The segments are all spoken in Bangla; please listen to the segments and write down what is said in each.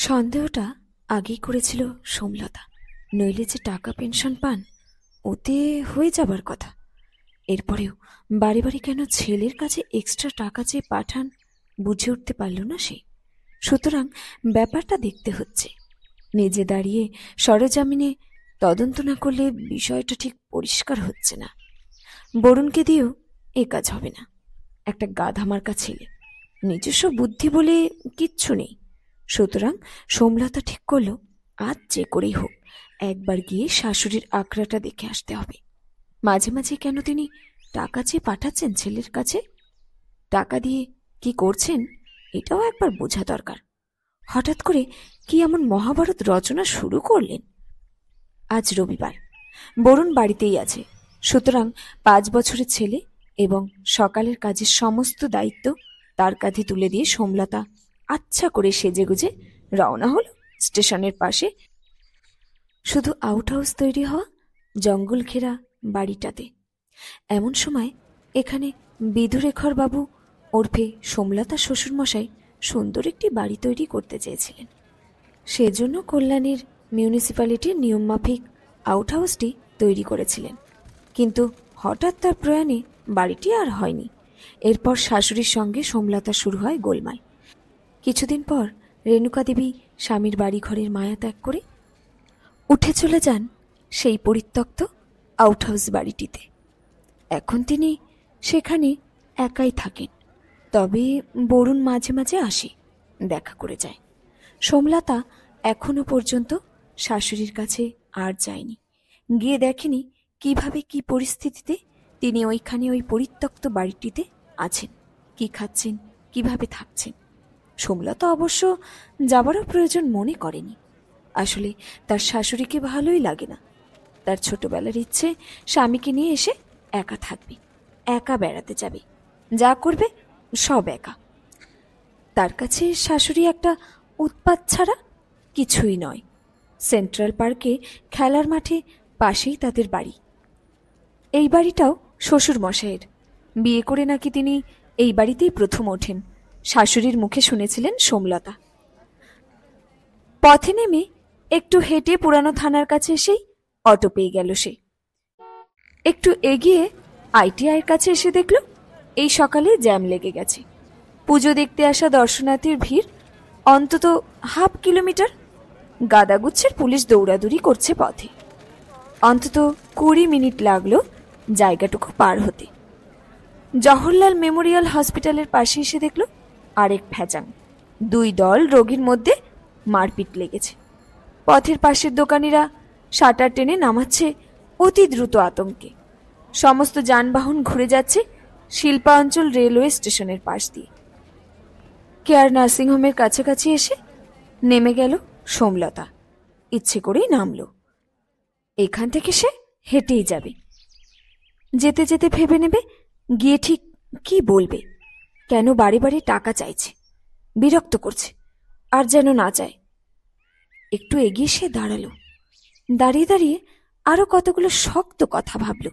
সন্দেহটা আগেই করেছিল সোমলতা। নইলে যে টাকা পেনশন পান ওতে হয়ে যাবার কথা। এরপরেও বাড়ি বাড়ি কেন ছেলের কাছে এক্সট্রা টাকা চেয়ে পাঠান বুঝে উঠতে পারল না সে। সুতরাং ব্যাপারটা দেখতে হচ্ছে। নিজে দাঁড়িয়ে সরেজমিনে তদন্ত না করলে বিষয়টা ঠিক পরিষ্কার হচ্ছে না। বরুণকে দিয়েও এ কাজ হবে না। একটা গাধামার্কা ছেলে, নিজস্ব বুদ্ধি বলে কিচ্ছু নেই। সুতরাং সোমলতা ঠিক করল আজ যে করেই হোক একবার গিয়ে শাশুড়ির আঁকড়াটা দেখে আসতে হবে। মাঝে মাঝে কেন তিনি টাকা চেয়ে পাঠাচ্ছেন ছেলের কাছে, টাকা দিয়ে কি করছেন এটাও একবার বোঝা দরকার। হঠাৎ করে কি এমন মহাভারত রচনা শুরু করলেন? আজ রবিবার, বরুণ বাড়িতেই আছে। সুতরাং 5 বছরের ছেলে এবং সকালের কাজের সমস্ত দায়িত্ব তার কাঁধে তুলে দিয়ে সোমলতা আচ্ছা করে সেজেগুজে রওনা হল স্টেশনের পাশে শুধু আউট হাউস তৈরি হওয়া জঙ্গল ঘেরা বাড়িটাতে। এমন সময় এখানে বিধুরেখর বাবু ওরফে সোমলতা শ্বশুরমশাই সুন্দর একটি বাড়ি তৈরি করতে চেয়েছিলেন। সেজন্য কল্যাণীর মিউনিসিপ্যালিটির নিয়মমাফিক আউট হাউসটি তৈরি করেছিলেন। কিন্তু হঠাৎ তার প্রয়াণে বাড়িটি আর হয়নি। এরপর শাশুড়ির সঙ্গে সোমলতা শুরু হয় গোলমাল। কিছুদিন পর রেণুকা দেবী স্বামীর বাড়ি ঘরের মায়া ত্যাগ করে উঠে চলে যান সেই পরিত্যক্ত আউট হাউস বাড়িটিতে। এখন তিনি সেখানে একাই থাকেন। তবে বরুণ মাঝে মাঝে আসে, দেখা করে যায়। সোমলতা এখনো পর্যন্ত শাশুড়ির কাছে আর যায়নি, গিয়ে দেখেনি কিভাবে কি পরিস্থিতিতে তিনি ওইখানে ওই পরিত্যক্ত বাড়িটিতে আছেন, কি খাচ্ছেন, কিভাবে থাকছেন। সোমলতা অবশ্য যাবারও প্রয়োজন মনে করেনি। আসলে তার শাশুড়িকে ভালোই লাগে না। তার ছোটবেলার ইচ্ছে স্বামীকে নিয়ে এসে একা থাকবে, একা বেড়াতে যাবে, যা করবে সব একা। তার কাছে শাশুড়ি একটা উৎপাত ছাড়া কিছুই নয়। সেন্ট্রাল পার্কে খেলার মাঠে পাশেই তাদের বাড়ি। এই বাড়িটাও শ্বশুর মশাইয়ের। বিয়ে করে নাকি তিনি এই বাড়িতেই প্রথম ওঠেন, শাশুড়ির মুখে শুনেছিলেন সোমলতা। পথে নেমে একটু হেঁটে পুরানো থানার কাছে এসেই অটো পেয়ে গেল সে। একটু এগিয়ে আইটিআইয়ের কাছে এসে দেখল এই সকালে জ্যাম লেগে গেছে। পুজো দেখতে আসা দর্শনার্থীর ভিড় অন্তত হাফ কিলোমিটার। গাদাগুচ্ছের পুলিশ দৌড়াদৌড়ি করছে পথে। অন্তত 20 মিনিট লাগলো জায়গাটুকু পার হতে। জওহরলাল মেমোরিয়াল হসপিটালের পাশে এসে দেখল আরেক ভ্যাজাং। 2 দল রোগীর মধ্যে মারপিট লেগেছে। পথের পাশের দোকানিরা শাটার টেনে নামাচ্ছে অতি দ্রুত আতঙ্কে। সমস্ত যানবাহন ঘুরে যাচ্ছে শিল্পাঞ্চল রেলওয়ে স্টেশনের পাশ দিয়ে। কেয়ার নার্সিংহোমের কাছাকাছি এসে নেমে গেল সোমলতা। ইচ্ছে করেই নামল। এখান থেকে সে হেঁটেই যাবে। যেতে যেতে ভেবে নেবে গিয়ে ঠিক কি বলবে, কেন বাড়ি বাড়ি টাকা চাইছে, বিরক্ত করছে, আর যেন না চায়। একটু এগিয়ে সে দাঁড়ালো। দাঁড়িয়ে দাঁড়িয়ে আরো কতগুলো শক্ত কথা ভাবল।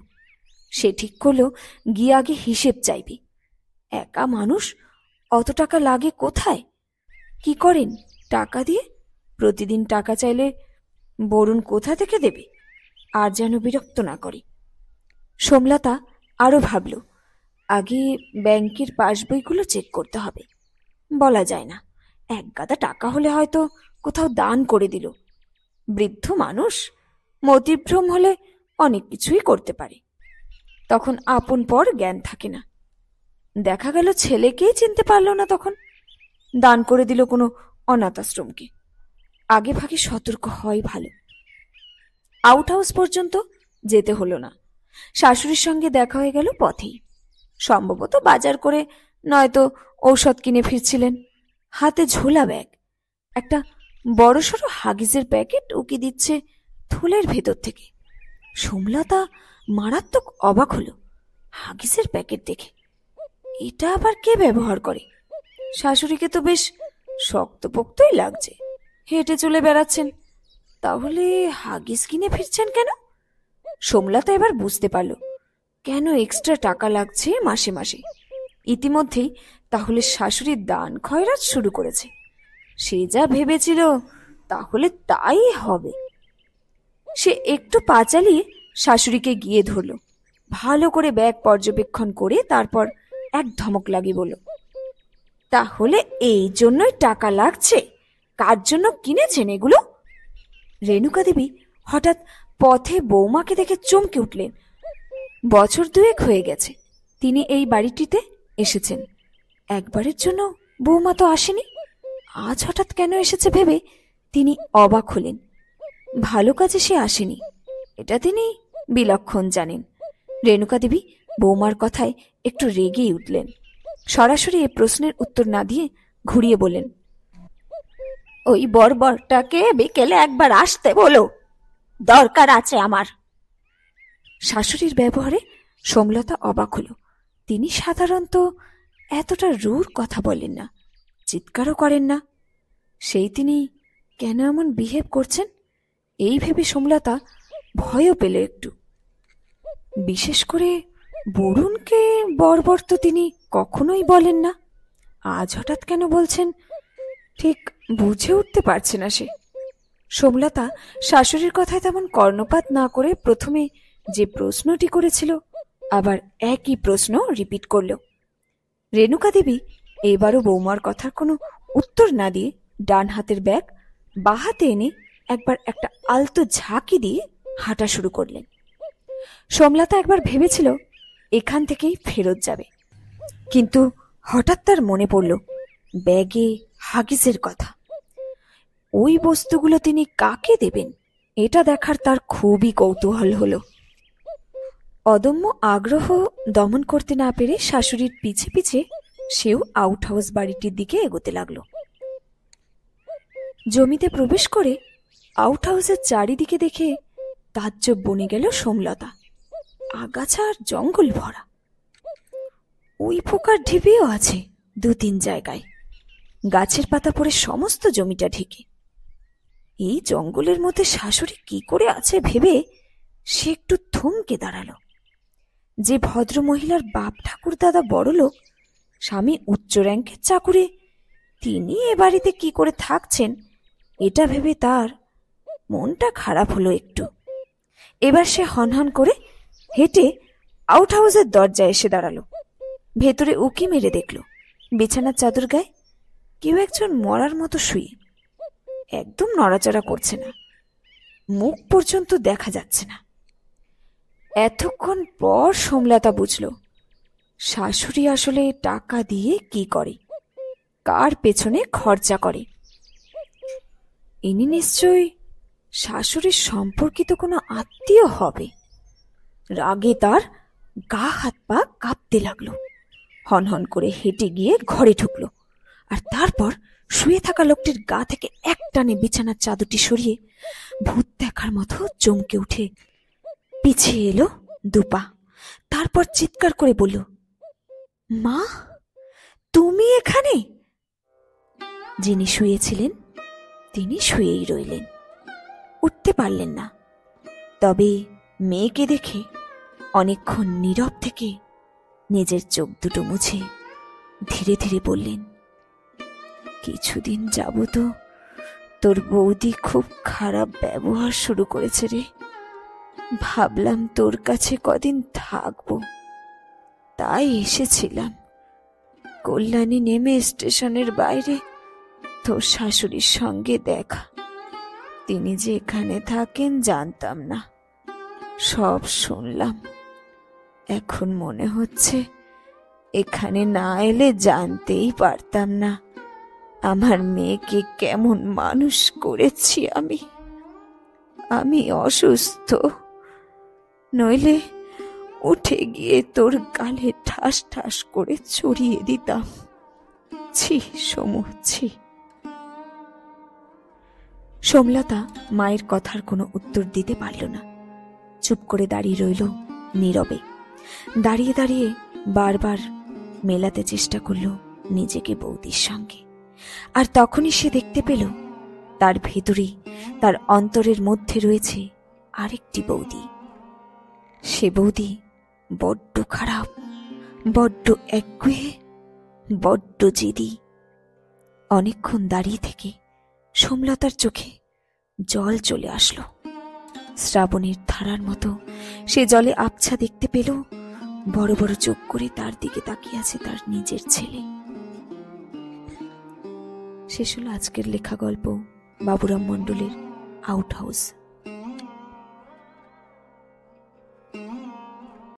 সে ঠিক করলো গিয়ে আগে হিসেব চাইবে। একা মানুষ, অত টাকা লাগে কোথায়, কি করেন টাকা দিয়ে? প্রতিদিন টাকা চাইলে বরুণ কোথা থেকে দেবে? আর যেন বিরক্ত না করে। সোমলতা আরো ভাবল আগে ব্যাংকের পাসবইগুলো চেক করতে হবে। বলা যায় না, এক গাদা টাকা হলে হয়তো কোথাও দান করে দিল। বৃদ্ধ মানুষ, মতিভ্রম হলে অনেক কিছুই করতে পারে। তখন আপন পর জ্ঞান থাকে না। দেখা গেল ছেলেকেই চিনতে পারল না, তখন দান করে দিল কোনো অনাথ আশ্রমকে। আগে ভাগে সতর্ক হয় ভালো। আউট হাউস পর্যন্ত যেতে হলো না। শাশুড়ির সঙ্গে দেখা হয়ে গেল পথেই। সম্ভবত বাজার করে নয়তো ঔষধ কিনে ফিরছিলেন। হাতে ঝোলা ব্যাগ, একটা বড়সড় হাগিজের প্যাকেট উকি দিচ্ছে থলের ভেতর থেকে। সোমলতা মারাত্মক অবাক হলো হাগিজের প্যাকেট দেখে। এটা আবার কে ব্যবহার করে? শাশুড়িকে তো বেশ শক্তপোক্তই লাগছে, হেঁটে চলে বেড়াচ্ছেন। তাহলে হাগিস কিনে ফিরছেন কেন? সোমলতা এবার বুঝতে পারল কেন এক্সট্রা টাকা লাগছে মাসে মাসে। ইতিমধ্যেই তাহলে শাশুড়ির দান খয়রাত শুরু করেছে। সে যা ভেবেছিল তাহলে তাই হবে। সে একটু পা চালিয়ে শাশুড়িকে গিয়ে ধরল, ভালো করে ব্যাগ পর্যবেক্ষণ করে তারপর এক ধমক লাগিয়ে বলল, তাহলে এই জন্যই টাকা লাগছে? কার জন্য কিনেছেন এগুলো? রেণুকা দেবী হঠাৎ পথে বৌমাকে দেখে চমকে উঠলেন। বছর দুয়েক হয়ে গেছে তিনি এই বাড়িটিতে এসেছেন, একবারের জন্য বৌমা তো আসেনি। আজ হঠাৎ কেন এসেছে ভেবে তিনি অবাক হলেন। ভালো কাজে সে আসেনি, এটা তিনি বিলক্ষণ জানেন। রেণুকা দেবী বৌমার কথায় একটু রেগেই উঠলেন। সরাসরি এ প্রশ্নের উত্তর না দিয়ে ঘুরিয়ে বললেন, ওই বর্বরটাকে বিকেলে একবার আসতে বলো, দরকার আছে আমার। শাশুড়ির ব্যবহারে সোমলতা অবাক হল। তিনি সাধারণত এতটা রূঢ় কথা বলেন না, চিৎকারও করেন না। সেই তিনি কেন এমন বিহেভ করছেন এই ভেবে সোমলতা ভয়ও পেল একটু। বিশেষ করে বরুণকে বর্বর তো তিনি কখনোই বলেন না, আজ হঠাৎ কেন বলছেন ঠিক বুঝে উঠতে পারছে না সে। সোমলতা শাশুড়ির কথায় তেমন কর্ণপাত না করে প্রথমে যে প্রশ্নটি করেছিল আবার একই প্রশ্ন রিপিট করল। রেণুকা দেবী এবারও বৌমার কথার কোনো উত্তর না দিয়ে ডান হাতের ব্যাগ বাঁ হাতে এনে একবার একটা আলতো ঝাঁকি দিয়ে হাঁটা শুরু করলেন। সোমলতা একবার ভেবেছিল এখান থেকেই ফেরত যাবে, কিন্তু হঠাৎ তার মনে পড়ল ব্যাগে হাগিসের কথা। ওই বস্তুগুলো তিনি কাকে দেবেন এটা দেখার তার খুবই কৌতূহল হলো। অদম্য আগ্রহ দমন করতে না পেরে শাশুড়ির পিছে পিছে সেও আউট হাউস বাড়িটির দিকে এগোতে লাগলো। জমিতে প্রবেশ করে আউট হাউসের চারিদিকে দেখে তাজ্জব বনে গেল সোমলতা। আগাছা আর জঙ্গল ভরা, ওই পোকার ঢিবিও আছে দু তিন জায়গায়, গাছের পাতা পড়ে সমস্ত জমিটা ঢেকে। এই জঙ্গলের মধ্যে শাশুড়ি কি করে আছে ভেবে সে একটু থমকে দাঁড়ালো। যে ভদ্র মহিলার বাপ ঠাকুর দাদা বড়লোক, স্বামী উচ্চ র্যাঙ্কের চাকুরে, তিনি এ বাড়িতে কি করে থাকছেন এটা ভেবে তার মনটা খারাপ হলো একটু। এবার সে হনহন করে হেঁটে আউট হাউসের দরজায় এসে দাঁড়ালো। ভেতরে উকি মেরে দেখল বিছানার চাদর গায়ে কেউ একজন মরার মতো শুয়ে, একদম নড়াচড়া করছে না, মুখ পর্যন্ত দেখা যাচ্ছে না। এতক্ষণ পর সোমলতা বুঝল শাশুড়ি আসলে টাকা দিয়ে কি করে, কার পেছনে খরচা করে। ইনি নিশ্চয়ই শাশুড়ির সম্পর্কিত কোনো আত্মীয় হবে। রাগে তার গা হাত পা কাঁপতে লাগলো। হনহন করে হেঁটে গিয়ে ঘরে ঢুকলো, আর তারপর শুয়ে থাকা লোকটির গা থেকে একটানে বিছানার চাদরটি সরিয়ে ভূত দেখার মতো চমকে উঠে পিছিয়ে এলো দুপা। তারপর চিৎকার করে বলল, মা তুমি এখানে? যিনি শুয়েছিলেন তিনি শুয়েই রইলেন, উঠতে পারলেন না। তবে মেয়েকে দেখে অনেকক্ষণ নীরব থেকে নিজের চোখ দুটো মুছে ধীরে ধীরে বললেন, কিছুদিন যাবত তোর বৌদি খুব খারাপ ব্যবহার শুরু করেছে রে। ভাবলাম তোর কাছে কদিন থাকবো, তাই এসেছিলাম। কল্যাণী নেমে স্টেশনের বাইরে তোর শাশুড়ির সঙ্গে দেখা। তিনি যে এখানে থাকেন জানতাম না, সব শুনলাম। এখন মনে হচ্ছে এখানে না এলে জানতেই পারতাম না আমার মেয়েকে কেমন মানুষ করেছি আমি। আমি অসুস্থ, নইলে উঠে গিয়ে তোর গালে ঠাস ঠাস করে ছড়িয়ে দিতাম। ছি সমু, ছি। সোমলতা মায়ের কথার কোনো উত্তর দিতে পারল না, চুপ করে দাঁড়িয়ে রইল নীরবে। দাঁড়িয়ে দাঁড়িয়ে বারবার মেলাতে চেষ্টা করল নিজেকে বৌদির সঙ্গে। আর তখনই সে দেখতে পেল তার ভেতরেই, তার অন্তরের মধ্যে রয়েছে আরেকটি বৌদি। সে বৌদি বড্ড খারাপ, বড্ড একগুঁয়ে, বড্ড জেদি। অনেকক্ষণ দাঁড়িয়ে থেকে সোমলতার চোখে জল চলে আসলো। শ্রাবণের ধারার মতো সে জলে আবছা দেখতে পেল বড় বড় চোখ করে তার দিকে তাকিয়ে আছে তার নিজের ছেলে। শেষ হলো আজকের লেখা গল্প বাবুরাম মণ্ডলের আউট হাউস।